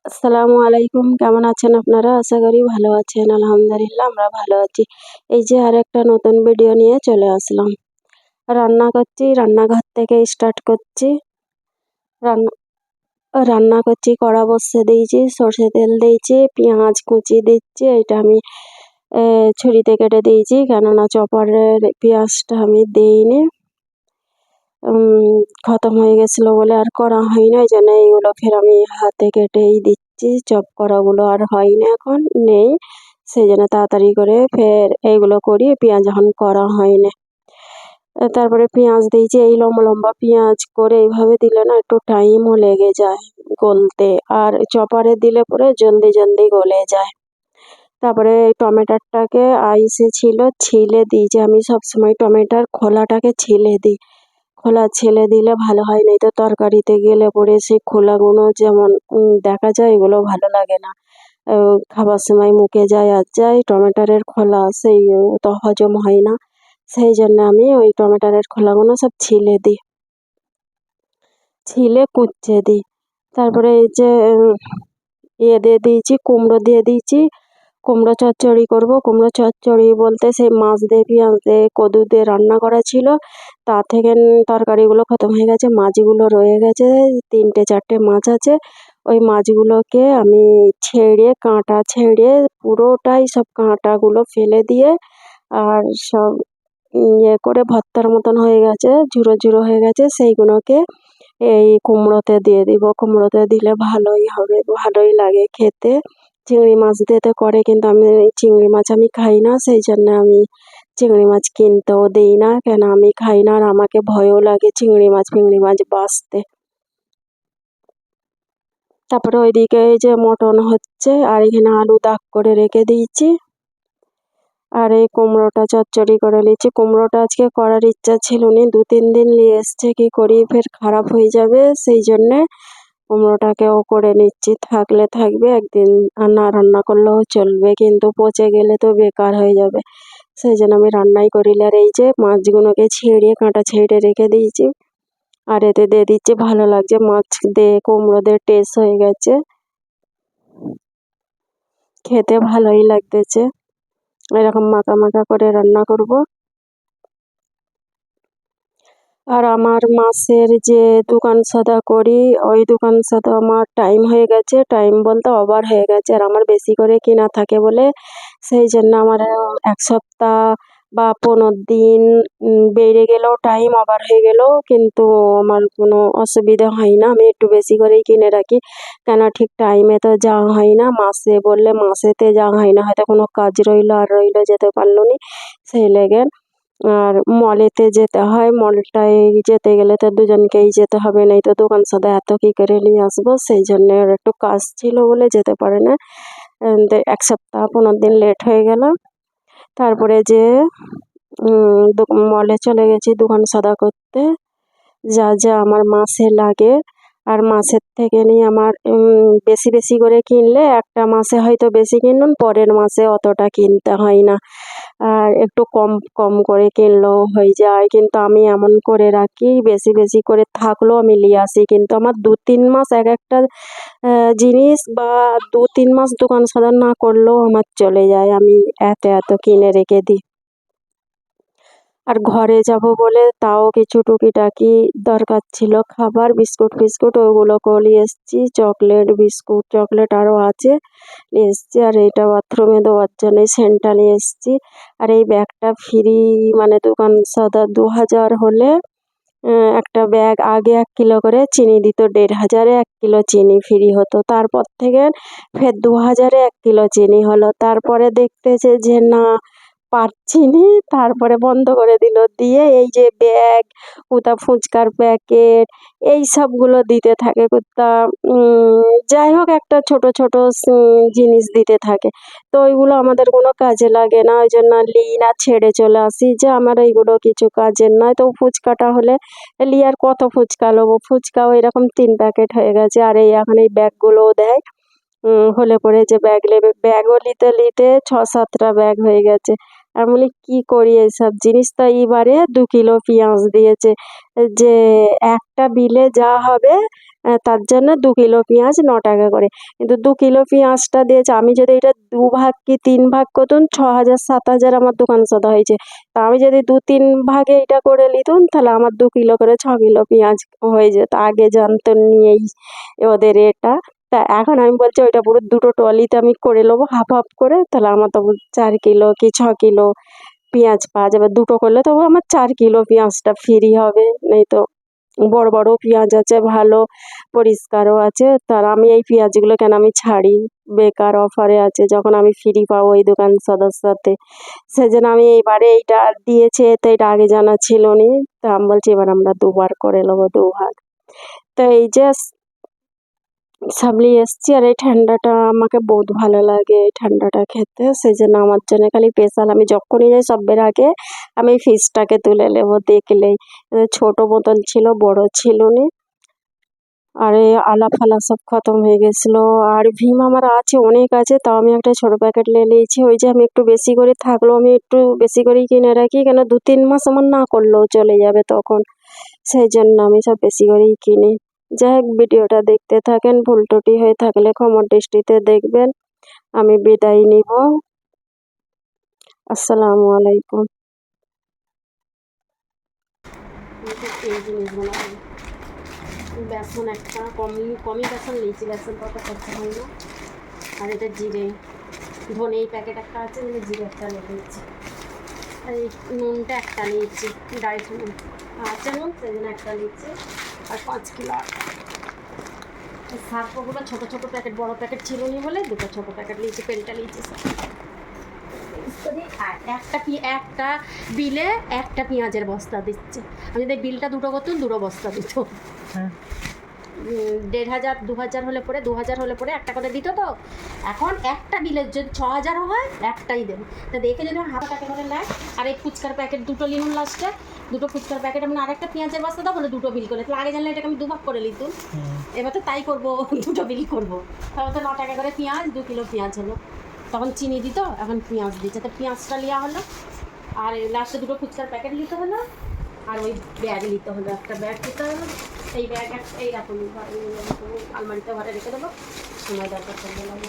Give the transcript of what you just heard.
আসসালামু আলাইকুম, কেমন আছেন আপনারা? আশা করি ভালো আছেন। আলহামদুলিল্লাহ আমরা ভালো আছি। এই যে আরেকটা নতুন ভিডিও নিয়ে চলে আসলাম। রান্না করছি, রান্নাঘর থেকে স্টার্ট করছি। রান্না রান্না করছি, কড়া বসিয়ে দিয়েছি, সর্ষে তেল দিয়েছি, পেঁয়াজ কুচি দিচ্ছি। এইটা আমি ছুরিতে কেটে দিয়েছি, কেননা চপারের পেঁয়াজটা আমি দিইনি। খতম হয়ে গেছিলো বলে আর করা হয় না, এই জন্য এইগুলো ফের আমি হাতে কেটেই দিচ্ছি। চপ করাগুলো আর হয় না, এখন নেই, সেই জন্য তাড়াতাড়ি করে ফের এইগুলো করি। পেঁয়াজ এখন করা হয় না। তারপরে পেঁয়াজ দিয়েছি, এই লম্বা লম্বা পেঁয়াজ করে এইভাবে দিলে না একটু টাইমও লেগে যায় গলতে, আর চপারে দিলে পরে জলদি জলদি গলে যায়। তারপরে টমেটোটাকে আইসে ছিল ছিলে দিয়েছি, আমি সবসময় টমেটোর খোলাটাকে ছিলে দিই। খোলা ছেলে দিলে ভালো হয়, নাই তো তরকারিতে গেলে পরে সেই খোলাগুলো যেমন দেখা যায়, এগুলো ভালো লাগে না। খাবার সময় মুখে যায় আর যায়, টমেটোর খোলা সেই তো হজম হয় না, সেই জন্য আমি ওই টমেটোর খোলাগুলো সব ছিলে দিই, ছিলে কুচে দিই। তারপরে এই যে দিয়ে দিয়েছি, কুমড়ো দিয়ে দিয়েছি। কুমড়ো চচ্চড়ি করব। কুমড়ো চচ্চড়ি বলতে সেই মাছ দিয়ে পেঁয়াজ দিয়ে কদু দিয়ে রান্না করা ছিল, তা থেকে তরকারিগুলো খতম হয়ে গেছে, মাছগুলো রয়ে গেছে, 3-4টে মাছ আছে। ওই মাছগুলোকে আমি ছেড়ে, কাঁটা ছেড়ে পুরোটাই সব কাঁটাগুলো ফেলে দিয়ে, আর সব ইয়ে করে ভর্তার মতন হয়ে গেছে, ঝুরো ঝুরো হয়ে গেছে, সেইগুলোকে এই কুমড়োতে দিয়ে দিব। কুমড়োতে দিলে ভালোই হবে, ভালোই লাগে খেতে। চিংড়ি মাছ দিয়ে তো করে, কিন্তু আমি চিংড়ি মাছ আমি খাই না, সেই জন্য আমি চিংড়ি মাছ কিনতেও দিই না, কেন আমি খাই না, আর আমাকে ভয়ও লাগে চিংড়ি মাছ ফিংড়ি মাছ বাছতে। তারপরে ওইদিকে এই যে মটন হচ্ছে, আর এখানে আলু দাগ করে রেখে দিয়েছি, আর এই কুমড়োটা চচ্চড়ি করে নিচ্ছি। কুমড়োটা আজকে করার ইচ্ছা ছিল না, 2-3 দিন নিয়ে এসছে, কি করি ফের খারাপ হয়ে যাবে, সেই জন্যে কুমড়োটাকেও করে নিচ্ছি। থাকলে থাকবে একদিন, আর না রান্না করলেও চলবে, কিন্তু পচে গেলে তো বেকার হয়ে যাবে, সেই জন্য আমি রান্নাই করিলে। আর এই যে মাছগুলোকে ছেড়ে কাঁটা ছেড়ে রেখে দিয়েছি, আর এতে দিয়ে দিচ্ছি, ভালো লাগছে, মাছ দিয়ে কুমড়ো দিয়ে টেস্ট হয়ে গেছে, খেতে ভালোই লাগতেছে। এরকম মাখা মাখা করে রান্না করব। আর আমার মাছের যে দোকান সদা করি, ওই দোকান সদা আমার টাইম হয়ে গেছে, টাইম বলতে ওভার হয়ে গেছে, আর আমার বেশি করে কেনা থাকে বলে, সেই জন্য আমার 1 সপ্তাহ বা 15 দিন বেড়ে গেলেও, টাইম ওভার হয়ে গেলেও কিন্তু আমার কোনো অসুবিধা হয় না, আমি একটু বেশি করেই কিনে রাখি, কেন ঠিক টাইমে তো যাওয়া হয় না। মাসে বললে মাসেতে যাওয়া হয় না, হয়তো কোনো কাজ রইলো আর রইলো, যেতে পারলো না, সেই লেগে। আর মলেতে যেতে হয়, মলটায় যেতে গেলে তো দুজনকেই যেতে হবে, নাই তো দোকান সদা এত কি করে নিয়ে আসবো, সেই জন্য ওর একটু কাজ ছিল বলে যেতে পারে না। 1 সপ্তাহ 15 দিন লেট হয়ে গেল। তারপরে যে মলে চলে গেছি দোকান সদা করতে, যা যা আমার মাসে লাগে। আর মাসের থেকে নিয়ে আমার বেশি বেশি করে কিনলে একটা মাসে হয়তো বেশি কিনলাম, পরের মাসে অতটা কিনতে হয় না, আর একটু কম কম করে কিনলেও হয়ে যায়। কিন্তু আমি এমন করে রাখি, বেশি বেশি করে থাকলেও আমি নিয়ে আসি, কিন্তু আমার 2-3 মাস এক একটা জিনিস, বা 2-3 মাস দোকান সদা না করলেও আমার চলে যায়, আমি এত এত কিনে রেখে দিই। আর ঘরে যাব বলে তাও কিছু টুকিটাকি দরকার ছিল, খাবার বিস্কুট ফিস্কুট ওগুলোকেও নিয়ে এসেছি, চকলেট বিস্কুট চকলেট আরও আছে নিয়ে এসেছি। আর এইটা বাথরুমে দেওয়ার জন্যে সেন্টটা নিয়ে এসেছি। আর এই ব্যাগটা ফ্রি, মানে দোকান সদা 2000 হলে একটা ব্যাগ, আগে 1 কিলো করে চিনি দিত, 1500-এ 1 কিলো চিনি ফ্রি হতো, তারপর থেকে ফের 2000-এ 1 কিলো চিনি হলো। তারপরে দেখতেছে যে না পারছি নি, তারপরে বন্ধ করে দিল, দিয়ে এই যে ব্যাগ, কোথা ফুচকার প্যাকেট, এই সবগুলো দিতে থাকে, কোথা যাই হোক একটা ছোট ছোট জিনিস দিতে থাকে। তো ওইগুলো আমাদের কোনো কাজে লাগে না, ওই জন্য লিই না, ছেড়ে চলে আসি, যে আমার এইগুলো কিছু কাজের নয়। তো ফুচকাটা হলে লি, আর কত ফুচকা নেবো, ফুচকাও এরকম 3 প্যাকেট হয়ে গেছে। আর এই এখন এই ব্যাগগুলোও দেয়, হলে পরে যে ব্যাগ নেবে, ব্যাগও নিতে নিতে 6-7টা ব্যাগ হয়ে গেছে। আমি বলি কী করি এইসব জিনিস, তো এইবারে 2 কিলো পেঁয়াজ দিয়েছে, যে একটা বিলে যা হবে তার জন্য 2 কিলো পেঁয়াজ 9 টাকা করে। কিন্তু 2 কিলো পেঁয়াজটা দিয়েছে, আমি যদি এটা 2 ভাগ কি 3 ভাগ করতুম 6,000 7,000 আমার দোকান সদা হয়েছে। তা আমি যদি 2-3 ভাগে এটা করে লিতুম তাহলে আমার 2 কিলো করে 6 কিলো পেঁয়াজ হয়ে যেত। আগে জানতো নিয়েই ওদের এটা। তা এখন আমি বলছি ওইটা পুরো 2টো ট্রলিতে আমি করে নেবো হাফ হাফ করে, তাহলে আমার তখন 4 কিলো কি 6 কিলো পেঁয়াজ পাওয়া যাবে। 2টো করলে তবু আমার 4 কিলো পেঁয়াজটা ফ্রি হবে। নেই তো বড় বড় পেঁয়াজ আছে, ভালো পরিষ্কারও আছে, তার আমি এই পেঁয়াজগুলো কেন আমি ছাড়ি, বেকার অফারে আছে যখন আমি ফ্রি পাবো এই দোকান সদস্যতে, সেজন্য আমি এইবারে এইটা দিয়েছে, তো এটা আগে জানা ছিল নি। তা আমি বলছি এবার আমরা 2বার করে নেবো 2 ভাগ। তো এই যে সামনে এসছি, আর এই ঠান্ডাটা আমাকে বহুত ভালো লাগে এই ঠান্ডাটা খেতে, সেই জন্য আমার জন্য খালি স্পেশাল আমি যখনই যাই সবের আগে আমি এই ফিশটাকে তুলে নেবো দেখলেই। ছোট বোতল ছিল, বড় ছিল নি। আর এই আলা ফালা সব খতম হয়ে গেছিলো। আর ভীম আমার আছে, অনেক আছে, তাও আমি একটা ছোট প্যাকেট নিয়ে নিয়েছি। ওই যে আমি একটু বেশি করে থাকলেও আমি একটু বেশি করেই কিনে রাখি, কেন 2-3 মাস আমার না করলেও চলে যাবে তখন, সেই জন্য আমি সব বেশি করেই কিনি। যাই হোক, ভিডিওটা দেখতে থাকেন, ভুল ত্রুটি হয়ে থাকলে ক্ষমার দৃষ্টিতে দেখবেন। আমি বিদায় নিব। আসসালামু আলাইকুম। এই জিনিসগুলো বেসন একটা কমই বেসন নিয়েছি, বেসন কত খরচা হয় না। আর এটা জিরে, ধনে এই প্যাকেট একটা আছে, জিরে একটা নিয়েছি। আর এই নুনটা একটা নিয়েছি, ডাইট নুন আছে নুন, সেই জন্য একটা নিয়েছি। আর 5 কিলো সার্ফগুলো ছোটো ছোটো প্যাকেট, বড়ো প্যাকেট ছিল নি বলে 2টো ছোটো প্যাকেট নিয়েছি, পেনটা নিয়েছি। আর একটা বিলে একটা পেঁয়াজের বস্তা দিচ্ছে। আমি যদি বিলটা 2টো করতুম 2টো বস্তা দিত। 1,500 2,000 হলে পরে 2,000 হলে পরে একটা করে দিত। তো এখন একটা বিলে যদি 6,000 হয় একটাই দেবে। তা দেখে যদি হাফ টাকা করে নেয়। আর এই ফুচকার প্যাকেট 2টো লিনুন লাস্টে, 2টো ফুচকার প্যাকেট আমি আরেকটা পেঁয়াজের বস্তা দাও বলে 2টো বিল করে। তাহলে আগে জানলে এটাকে আমি 2 ভাগ করে নিতুম। এবার তো তাই করবো, 2টো বিল করবো। তাহলে তো 9 টাকা করে পেঁয়াজ, 2 কিলো পেঁয়াজ হলো। তখন চিনি দিত, এখন পেঁয়াজ দিচ্ছে, তো পেঁয়াজটা নেওয়া হলো। আর লাস্টে 2টো ফুচকার প্যাকেট নিতে হলো। আর ওই ব্যাগ নিতে হলো, একটা ব্যাগ নিতে হলো। এই ব্যাগ এইরকম আলমারিতে ঘরে রেখে দেবো, সময় দরকার চলে যাবে।